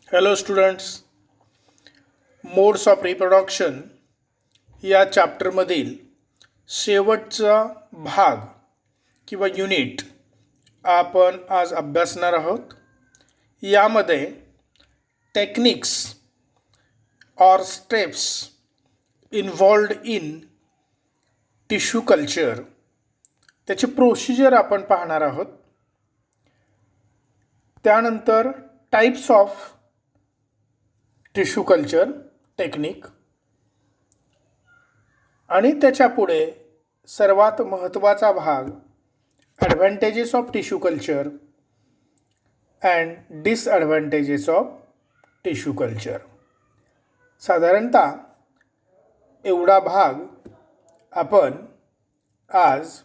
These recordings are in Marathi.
Hello students, modes of reproduction या चॅप्टरमधील शेवटचा भाग किंवा युनिट आपण आज अभ्यासणार आहोत. यामध्ये techniques or steps involved in tissue culture त्याची प्रोसिजर आपण पाहणार आहोत. त्यानंतर types of tissue culture technique आणि त्याच्या पुढे सर्वात महत्त्वाचा भाग advantages of tissue culture and disadvantages of tissue culture. साधारणतः एवढा भाग आपण आज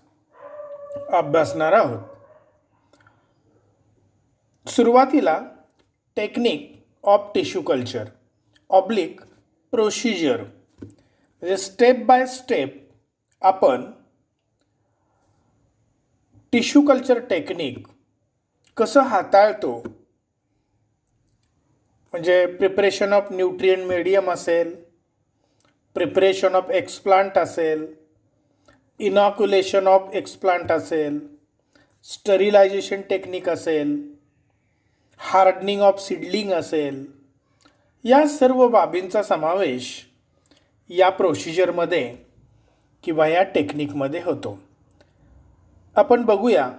अभ्यासणार आहोत. सुरुवातीला technique of tissue culture oblique procedure म्हणजे स्टेप बाय स्टेप आपण टिश्यू कल्चर टेक्निक कसं हाताळतो. म्हणजे प्रिपरेशन ऑफ न्यूट्रिएंट मीडियम असेल, प्रिपरेशन ऑफ एक्सप्लांट असेल, इनॉक्युलेशन ऑफ एक्सप्लांट असेल, स्टरिलायझेशन टेक्निक असेल, हार्डनिंग ऑफ सीडलिंग असेल, या सर्व बाबींचा समावेश या प्रोसिजरमध्ये किंवा या टेक्निकमध्ये होतो. आपण बघूया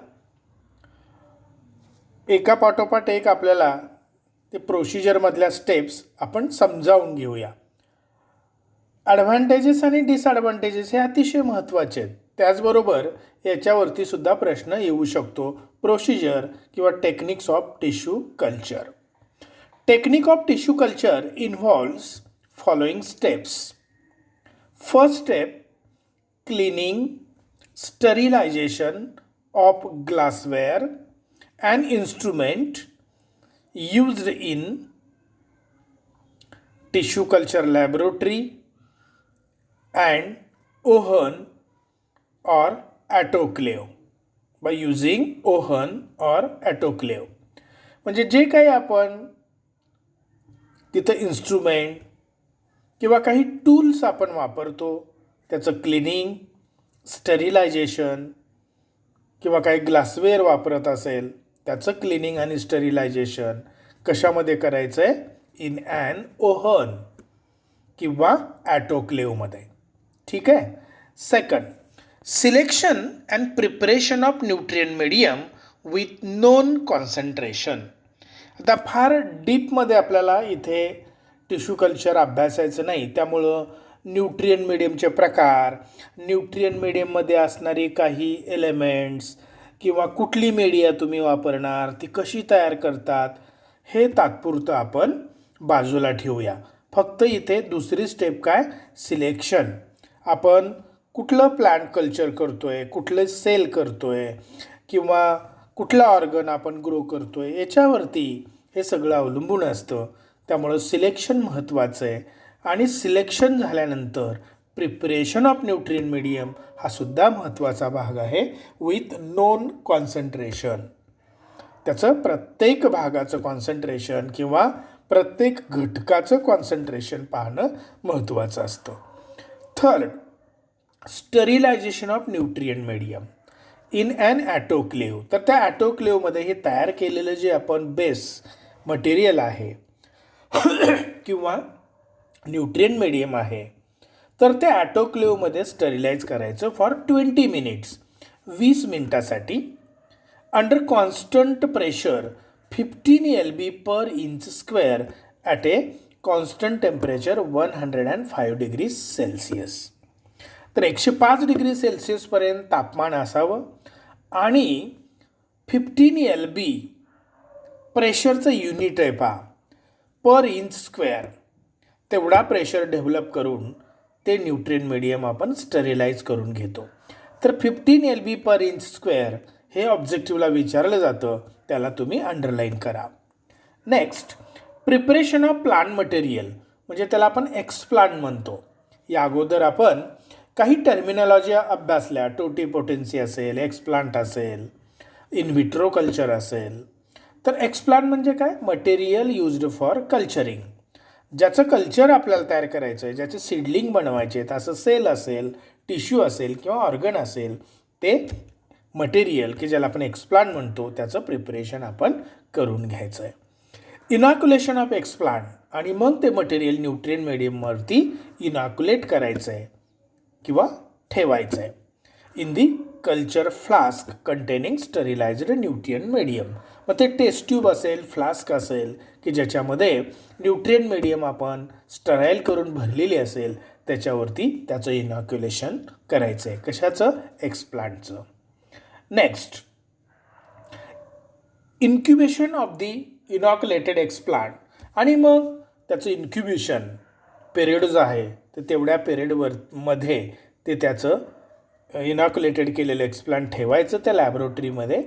एका पाठोपाठ एक आपल्याला ते प्रोसिजरमधल्या स्टेप्स आपण समजावून घेऊया. ॲडव्हांटेजेस आणि डिसॲडव्हांटेजेस हे अतिशय महत्त्वाचे आहेत. त्याचबरोबर याच्यावरती सुद्धा प्रश्न येऊ शकतो. प्रोसिजर किंवा techniques of tissue culture. Technique of tissue culture involves following steps. First step cleaning, sterilisation of glassware and instrument used in tissue culture laboratory and oven or autoclave by using oven or autoclave. म्हणजे जे काही आपण तिथं इन्स्ट्रुमेंट किंवा काही टूल्स आपण वापरतो त्याचं क्लिनिंग, स्टरिलायझेशन किंवा काही ग्लासवेअर वापरत असेल त्याचं क्लिनिंग आणि स्टरिलायझेशन कशामध्ये करायचं आहे? इन ॲन ओव्हन किंवा ॲटोक्लेवमध्ये. ठीक आहे. Second, selection and preparation of nutrient medium with non concentration. आता फार डीपमध्ये आपल्याला इथे टिश्यू कल्चर अभ्यासायचं नाही, त्यामुळं न्यूट्रिएंट मीडियमचे प्रकार, न्यूट्रिएंट मीडियममध्ये असणारी काही एलिमेंट्स किंवा कुठली मीडिया तुम्ही वापरणार, ती कशी तयार करतात, हे तात्पुरतं आपण बाजूला ठेवूया. फक्त इथे दुसरी स्टेप काय? सिलेक्शन. आपण कुठलं प्लांट कल्चर करतो आहे, कुठलं सेल करतो आहे किंवा कुठला ऑर्गन आपण ग्रो करतो आहे, याच्यावरती हे सगळं अवलंबून असतं. त्यामुळं सिलेक्शन महत्त्वाचं आहे. आणि सिलेक्शन झाल्यानंतर प्रिपरेशन ऑफ न्यूट्रिएंट मीडियम हा सुद्धा महत्त्वाचा भाग आहे विथ नोन कॉन्सन्ट्रेशन. त्याचं प्रत्येक भागाचं कॉन्सन्ट्रेशन किंवा प्रत्येक घटकाचं कॉन्सन्ट्रेशन पाहणं महत्त्वाचं असतं. Third, sterilisation of nutrient medium in an autoclave. तर त्या ॲटोक्लेवमध्ये हे तयार केलेलं जे आपण बेस मटेरियल आहे किंवा न्यूट्रिएंट मीडियम आहे, तर ते ॲटोक्लेवमध्ये स्टरिलाइज करायचं फॉर 20 मिनिट्स, 20 मिनटासाठी, under constant pressure 15 LB per inch square at a constant temperature 105 degree Celsius. तर 105 डिग्री सेल्सिअसपर्यंत तापमान असावं आणि 15 LB प्रेशरचं युनिट आहे पहा, पर इंच स्क्वेअर. तेवढा प्रेशर डेव्हलप करून ते न्यूट्रिएंट मीडियम आपण स्टरिलाइज करून घेतो. तर 15 LB पर इंच स्क्वेअर हे ऑब्जेक्टिव्हला विचारलं जातं, त्याला तुम्ही अंडरलाईन करा. Next, preparation of plant material म्हणजे त्याला आपण एक्सप्लांट म्हणतो. या अगोदर आपण काही टर्मिनॉलॉजी अभ्यासल्या. टोटीपोटेन्सी असेल, एक्सप्लांट असेल, इन विट्रो कल्चर असेल. तर एक्सप्लांट म्हणजे काय? Material used for culturing. ज्याचं कल्चर आपल्याला तयार करायचं आहे, ज्याचे सीडलिंग बनवायचे आहेत, असं सेल असेल, टिश्यू असेल किंवा ऑर्गन असेल, ते मटेरियल की ज्याला आपण एक्सप्लांट म्हणतो त्याचं प्रिपरेशन आपण करून घ्यायचं आहे. इनॉक्युलेशन ऑफ एक्सप्लांट आणि मग ते मटेरियल न्यूट्रिएंट मीडियमवरती इनॉक्युलेट करायचं आहे किंवा ठेवायचं आहे in the culture flask containing sterilised nutrient medium. मग ते टेस्ट ट्यूब असेल, फ्लास्क असेल की ज्याच्यामध्ये न्यूट्रिएंट मीडियम आपण स्टराईल करून भरलेली असेल त्याच्यावरती त्याचं इनॉक्युलेशन करायचं आहे. कशाचं? एक्सप्लांटचं. Next, incubation of the inoculated explant. आणि मग त्याचं इन्क्युबेशन पिरियड जो आहे तर तेवढ्या पिरियडमध्ये ते त्याचं इनॉक्युलेटेड केलेलं एक्सप्लांट ठेवायचं त्या लॅबोरेटरीमध्ये.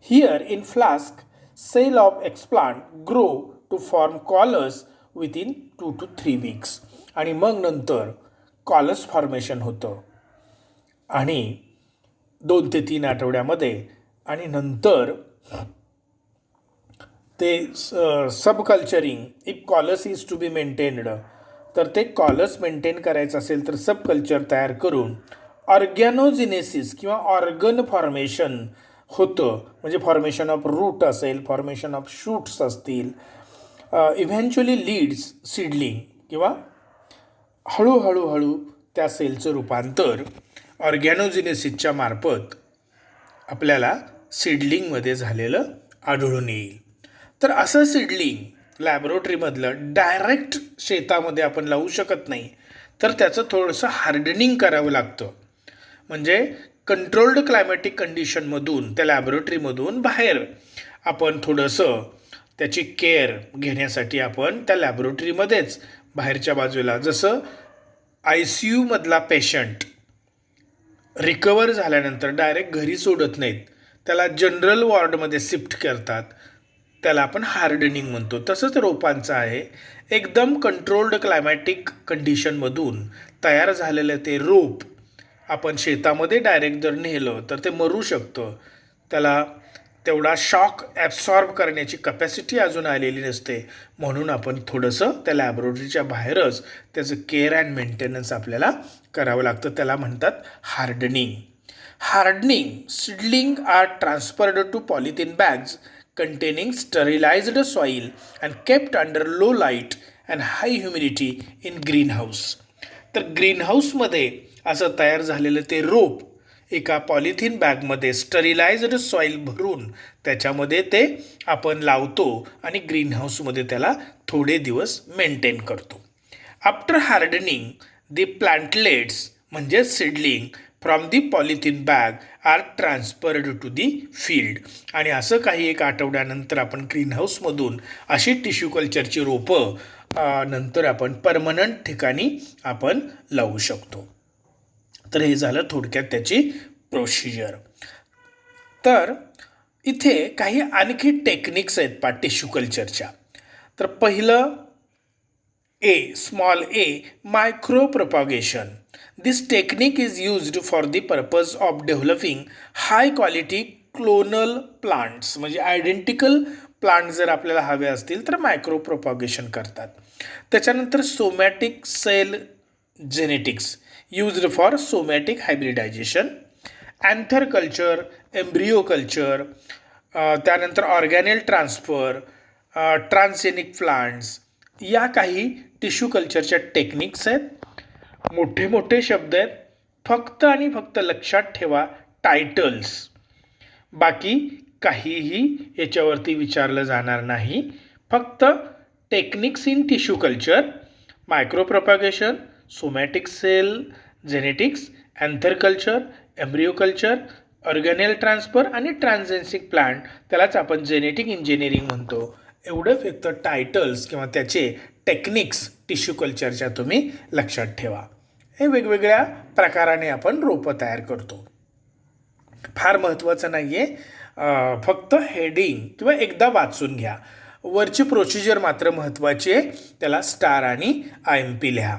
Here in flask cell of explant grow to form callus within 2 to 3 weeks. आणि मग नंतर कॉलस फॉर्मेशन होतं आणि 2 ते 3 आठवड्यामध्ये. आणि नंतर ते subculturing, if callus is to be maintained, तर ते कॉलस मेंटेन करायचं असेल तर सबकल्चर तयार करून ऑर्गॅनोजिनेसिस किंवा ऑर्गन फॉर्मेशन होतं. म्हणजे फॉर्मेशन ऑफ रूट असेल, फॉर्मेशन ऑफ शूट्स असतील, इव्हेंच्युअली लीड्स सीडलिंग किंवा हळूहळू त्या सेलचं रूपांतर ऑर्गॅनोजिनेसिसच्या मार्फत आपल्याला सीडलिंगमध्ये झालेलं आढळून येईल. तर असं सीडलिंग लॅबोरेटरीमधलं डायरेक्ट शेतामध्ये आपण लावू शकत नाही, तर त्याचं थोडंसं हार्डनिंग करावं लागतं. म्हणजे कंट्रोल्ड क्लायमॅटिक कंडिशनमधून त्या लॅबोरेटरीमधून बाहेर आपण थोडंसं त्याची केअर घेण्यासाठी आपण त्या लॅबोरेटरीमध्येच बाहेरच्या बाजूला, जसं ICUमधला पेशंट रिकवर झाल्यानंतर डायरेक्ट घरी सोडत नाहीत, त्याला जनरल वॉर्डमध्ये शिफ्ट करतात, त्याला आपण हार्डनिंग म्हणतो. तसंच रोपांचं आहे. एकदम कंट्रोल्ड क्लायमॅटिक कंडिशनमधून तयार झालेलं ते रोप आपण शेतामध्ये डायरेक्ट जर नेलं तर ते मरू शकतं. त्याला तेवढा शॉक ॲब्सॉर्ब करण्याची कपॅसिटी अजून आलेली नसते. म्हणून आपण थोडंसं त्या लॅबोरेटरीच्या बाहेरच त्याचं केअर अँड मेंटेनन्स आपल्याला करावं लागतं. त्याला म्हणतात hardening. Hardening seedling are transferred to polythene bags containing sterilized soil and kept under low light and high humidity in greenhouse. तर ग्रीनहाऊसमध्ये असं तयार झालेलं ते रोप एका पॉलिथिन बॅगमध्ये स्टरिलाइज्ड सॉईल भरून त्याच्यामध्ये ते आपण लावतो आणि ग्रीनहाऊसमध्ये त्याला थोडे दिवस मेंटेन करतो. आफ्टर हार्डनिंग दी प्लांटलेट्स म्हणजे seedling from the polythene bag are transferred to the field. आणि असं काही एक आठवड्यानंतर आपण ग्रीनहाऊसमधून अशी टिश्यू कल्चरची रोपं नंतर आपण परमनंट ठिकाणी आपण लावू शकतो. तर हे झालं थोडक्यात त्याची प्रोसिजर. तर इथे काही आणखी टेक्निक्स आहेत टिश्यू कल्चरच्या. तर पहिलं small A micro propagation. This technique is used for the purpose of developing high quality clonal plants. म्हणजे आयडेंटिकल प्लांट जर आपल्याला हवे असतील तर मायक्रो प्रोपॅगेशन करतात. त्याच्यानंतर somatic cell genetics used for somatic hybridization, anther culture, embryo culture, त्यानंतर ऑर्गॅनेल ट्रान्सफर, ट्रान्सजेनिक प्लांट्स, या काही टिश्यू कल्चरच्या टेक्निक्स आहेत. मोठे मोठे शब्द आहेत. फक्त आणि फक्त लक्षात ठेवा टायटल्स. बाकी काहीही याच्यावरती विचारलं जाणार नाही. फक्त techniques in tissue culture, micropropagation, somatic cell genetics, anther culture, embryo culture, organelle transfer आणि ट्रान्सजेनिक प्लांट, त्यालाच आपण जेनेटिक इंजिनिअरिंग म्हणतो. एवढं फक्त टायटल्स किंवा त्याचे टेक्निक्स टिश्यू कल्चरच्या तुम्ही लक्षात ठेवा. हे वेगवेगळ्या प्रकाराने आपण रोपं तयार करतो. फार महत्त्वाचं नाही आहे, फक्त हेडिंग किंवा एकदा वाचून घ्या. वरची प्रोसिजर मात्र महत्त्वाची आहे, त्याला स्टार आणि IMP लिहा.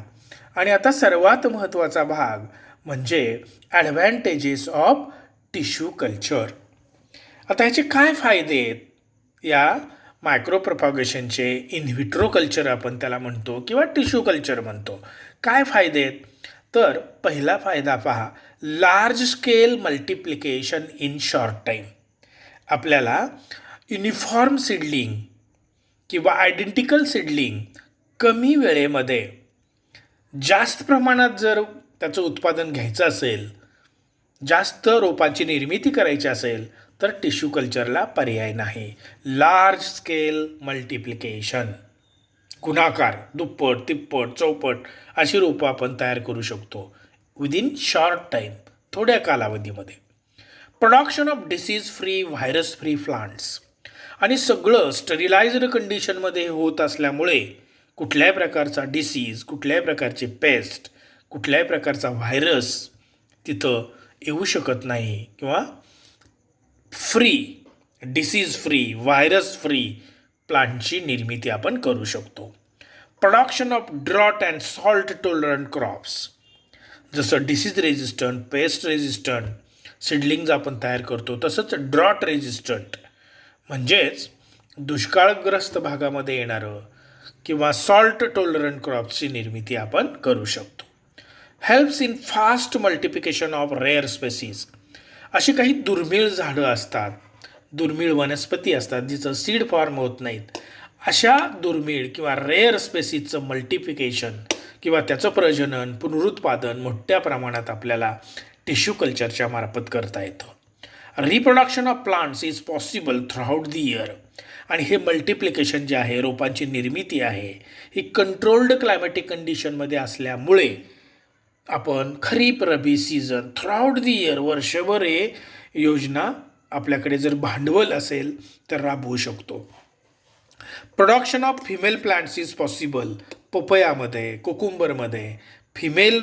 आणि आता सर्वात महत्त्वाचा भाग म्हणजे ॲडव्हान्टेजेस ऑफ टिश्यू कल्चर. आता ह्याचे काय फायदे आहेत या मायक्रो प्रोपॅगेशनचे इन व्हिट्रो कल्चर आपण त्याला म्हणतो किंवा टिश्यू कल्चर म्हणतो. काय फायदे आहेत? तर पहिला फायदा पहा, large scale multiplication in short time. आपल्याला युनिफॉर्म सीडलिंग किंवा आयडेंटिकल सीडलिंग कमी वेळेमध्ये जास्त प्रमाणात जर त्याचं उत्पादन घ्यायचं असेल, जास्त रोपांची निर्मिती करायची असेल तर टिश्यू कल्चरला पर्याय नाही. लार्ज स्केल मल्टिप्लिकेशन, गुणाकार, दुप्पट, तिप्पट, चौपट अशी रोपं आपण तयार करू शकतो विदिन शॉर्ट टाईम, थोड्या कालावधीमध्ये. Production of disease free, virus free plants, आणि सगळं स्टरिलाइज्ड कंडिशनमध्ये होत असल्यामुळे कुठल्याही प्रकारचा डिसीज, कुठल्याही प्रकारचे पेस्ट, कुठल्याही प्रकारचा व्हायरस तिथं येऊ शकत नाही किंवा free, disease free, virus free प्लांटची निर्मिती आपण करू शकतो. Production of drought and salt tolerant crops, जसं disease resistant, pest resistant seedlings आपण तयार करतो, तसंच ड्रॉट रेजिस्टंट म्हणजेच दुष्काळग्रस्त भागामध्ये येणारं किंवा सॉल्ट टॉलरंट क्रॉप्सची निर्मिती आपण करू शकतो. Helps in fast multiplication of rare species, अशी काही दुर्मिळ झाडं असतात, दुर्मिळ वनस्पती असतात जिचं सीड फॉर्म होत नाहीत. अशा दुर्मिळ किंवा रेअर स्पेसीजचं मल्टिप्लिकेशन किंवा त्याचं प्रजनन, पुनरुत्पादन मोठ्या प्रमाणात आपल्याला टिश्यू कल्चरच्या मार्फत करता येतं. Reproduction of plants is possible throughout the year, आणि हे मल्टिप्लिकेशन जे आहे, रोपांची निर्मिती आहे, ही कंट्रोल्ड क्लायमॅटिक कंडिशनमध्ये असल्यामुळे आपण खरीप, रबी सीझन, थ्रूआउट द इयर, वर्षभर हे योजना आपल्याकडे जर भांडवल असेल तर राबवू शकतो. Production of female plants is possible, पपयामध्ये, कोकुंबरमध्ये फिमेल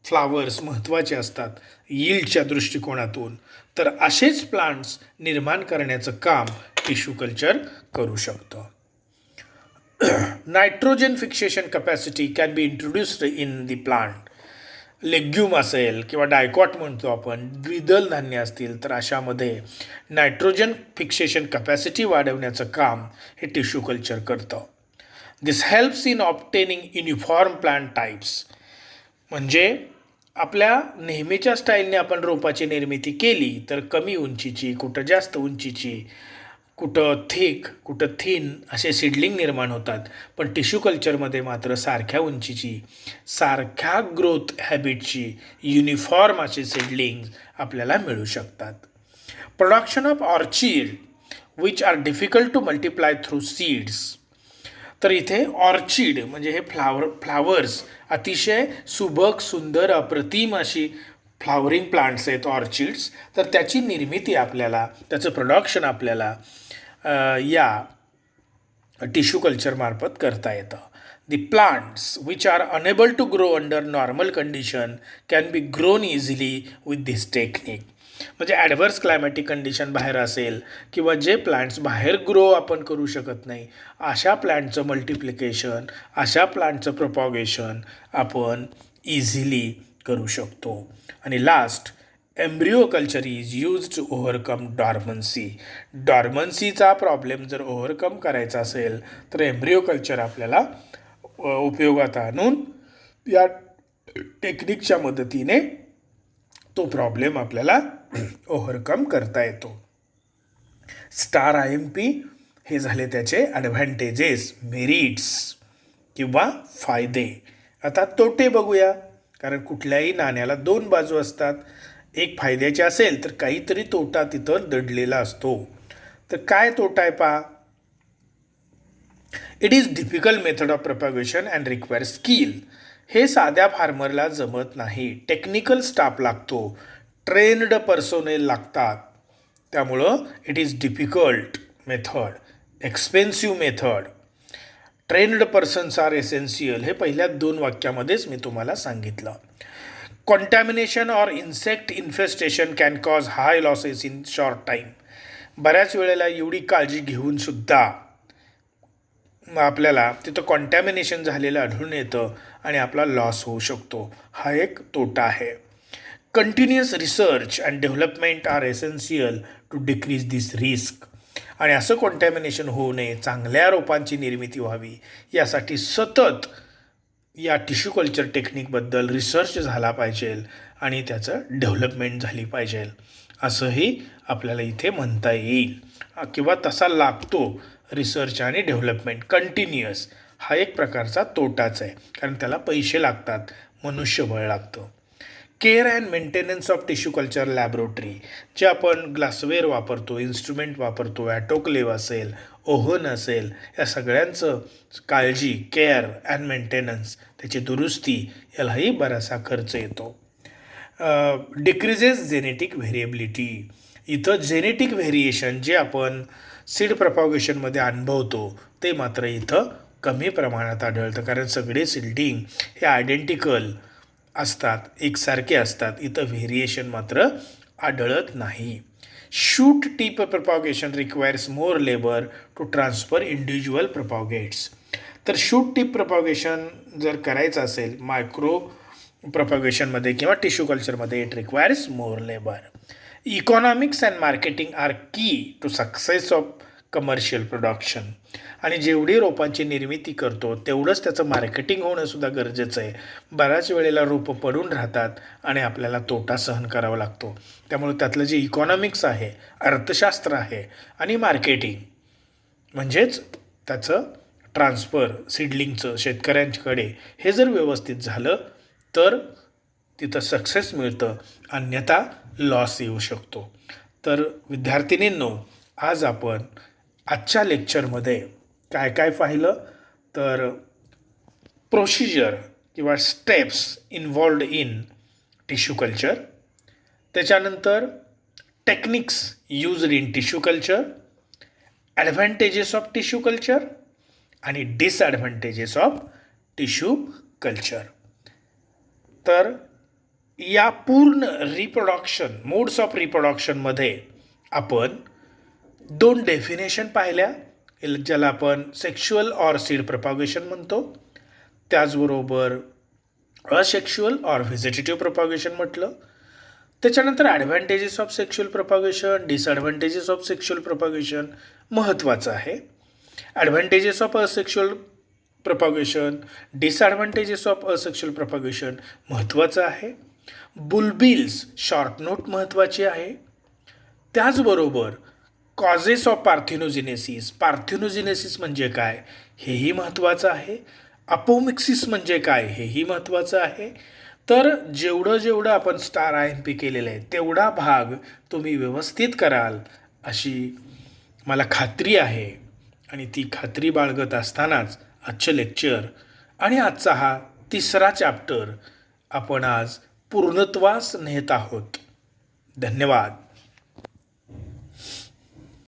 फ्लावर्स महत्त्वाचे असतात यील्डच्या दृष्टिकोनातून, तर असेच प्लांट्स निर्माण करण्याचं काम टिश्यू कल्चर करू शकतं. Nitrogen fixation capacity can be introduced in the plant. Legume असेल किंवा डायकॉट म्हणतो आपण, द्विदल धान्य असतील, तर अशामध्ये नायट्रोजन फिक्सेशन कॅपॅसिटी वाढवण्याचं काम हे टिश्यू कल्चर करतं. This helps in obtaining uniform plant types, म्हणजे आपल्या नेहमीच्या स्टाईलने आपण रोपाची निर्मिती केली तर कमी उंचीची, कुठं जास्त उंचीची, कुठं थिक, कुठं थिन असे सीडलिंग निर्माण होतात. पण टिश्यू कल्चरमध्ये मात्र सारख्या उंचीची, सारख्या ग्रोथ हॅबिटची, युनिफॉर्म असे सीडलिंग आपल्याला मिळू शकतात. Production of orchid which are difficult to multiply through seeds, तर इथे ऑर्चिड म्हणजे हे फ्लावर्स अतिशय सुबक, सुंदर, अप्रतिम अशी फ्लावरिंग प्लांट्स आहेत ऑर्चिड्स, तर त्याची निर्मिती आपल्याला, त्याचं प्रोडक्शन आपल्याला या टिश्यू कल्चरमार्फत करता येतं. The plants which are unable to grow under normal condition can be grown easily with this technique, म्हणजे ॲडव्हर्स क्लायमॅटिक कंडिशन बाहेर असेल किंवा जे प्लांट्स बाहेर ग्रो आपण करू शकत नाही, अशा प्लांटचं मल्टिप्लिकेशन, अशा प्लांटचं प्रोपॉगेशन आपण इझिली करू शकतो. आणि last, embryo culture is use to overcome dormancy. डॉर्मन्सीचा प्रॉब्लेम जर ओव्हरकम करायचा असेल तर एम्ब्रिओ कल्चर आपल्याला उपयोगात आणून या टेक्निकच्या मदतीने तो प्रॉब्लेम आपल्याला ओव्हरकम करता येतो. स्टार IMP हे झाले त्याचे ॲडव्हान्टेजेस, मेरिट्स किंवा फायदे. आता तोटे बघूया, कारण कुठल्याही नाण्याला दोन बाजू असतात. एक फायद्याची असेल तर काहीतरी तोटा तिथं दडलेला असतो. तर काय तोटा आहे पहा. It is difficult method of propagation and require skill. हे साध्या फार्मरला जमत नाही, टेक्निकल स्टाफ लागतो, ट्रेन्ड पर्सोनेल लागतात. त्यामुळं it is difficult method, expensive method. Trained persons are essential, हे पहिल्या 2 वाक्यामध्येच मी तुम्हाला सांगितलं. Contamination or insect infestation can cause high losses in short time. बऱ्याच वेळेला एवढी काळजी घेऊनसुद्धा आपल्याला तिथं कॉन्टॅमिनेशन झालेलं आढळून येतं आणि आपला लॉस होऊ शकतो. हा एक तोटा आहे. Continuous research and development are essential to decrease this risk. आणि असं कॉन्टॅमिनेशन होऊ नये, चांगल्या रोपांची निर्मिती व्हावी यासाठी सतत या टिश्यू कल्चर टेक्निकबद्दल रिसर्च झाला पाहिजे आणि त्याचं डेव्हलपमेंट झाली पाहिजे असंही आपल्याला इथे म्हणता येईल किंवा तसा लागतो रिसर्च आणि डेव्हलपमेंट कंटिन्युअस. हा एक प्रकारचा तोटाच आहे कारण त्याला पैसे लागतात, मनुष्यबळ लागतं. Care and maintenance of tissue culture laboratory जे आपण ग्लासवेअर वापरतो, इन्स्ट्रुमेंट वापरतो, ॲटोक्लेव्ह असेल, ओव्हन असेल, या सगळ्यांचं काळजी, केअर अँड मेंटेनन्स, त्याची दुरुस्ती यालाही बराचसा खर्च येतो. Decreases genetic variability. इथं जेनेटिक व्हेरिएशन जे आपण सीड प्रपॉगेशनमध्ये अनुभवतो ते मात्र इथं कमी प्रमाणात आढळतं कारण सगळे सीडिंग हे आयडेंटिकल असतात, एकसारखे असतात. इथं व्हेरिएशन मात्र आढळत नाही. Shoot tip propagation requires more labour to transfer individual propagates. तर शूट टीप प्रपॉगेशन जर करायचं असेल मायक्रो प्रपॉगेशनमध्ये किंवा टिश्यू कल्चरमध्ये it requires more labour. Economics and marketing are key to success of commercial production. आणि जेवढी रोपांची निर्मिती करतो तेवढंच त्याचं मार्केटिंग होणंसुद्धा गरजेचं आहे. बऱ्याच वेळेला रोपं पडून राहतात आणि आपल्याला तोटा सहन करावा लागतो. त्यामुळे त्यातलं जे इकॉनॉमिक्स आहे, अर्थशास्त्र आहे आणि मार्केटिंग म्हणजेच त्याचं ट्रान्सफर सीडलिंगचं शेतकऱ्यांकडे हे जर व्यवस्थित झालं तर तिथं सक्सेस मिळतं, अन्यथा लॉस येऊ शकतो. तर विद्यार्थिनींनो, आज आपण आजच्या लेक्चरमध्ये काय काय पाहिलं तर प्रोसिजर किंवा steps involved in tissue culture, त्याच्यानंतर techniques used in tissue culture, advantages of tissue culture आणि डिसॲडव्हान्टेजेस ऑफ टिश्यू कल्चर. तर या पूर्ण रिप्रोडक्शन मोड्स ऑफ रिप्रोडक्शनमध्ये आपण 2 डेफिनेशन पाहिल्या, ज्याला आपण सेक्शुअल ऑर सीड प्रपॉगेशन म्हणतो, त्याचबरोबर असेक्शुअल ऑर व्हेजिटेटिव्ह प्रपॉगेशन म्हटलं. त्याच्यानंतर advantages of sexual propagation, disadvantages of sexual propagation महत्त्वाचं आहे. Advantages of asexual propagation, disadvantages of asexual propagation महत्त्वाचं आहे. बुलबिल्स शॉर्ट नोट महत्त्वाची आहे. त्याचबरोबर कॉजेस ऑफ पार्थिनोजिनेसिस, पार्थिनोजिनेसिस म्हणजे काय हेही महत्त्वाचं आहे. अपोमिक्सिस म्हणजे काय हेही महत्त्वाचं आहे. तर जेवढं आपण स्टार IMP केलेलं आहे तेवढा भाग तुम्ही व्यवस्थित कराल अशी मला खात्री आहे. आणि ती खात्री बाळगत असतानाच आजचं लेक्चर आणि आजचा हा 3रा चॅप्टर आपण आज पूर्णत्वास नेत आहोत. धन्यवाद.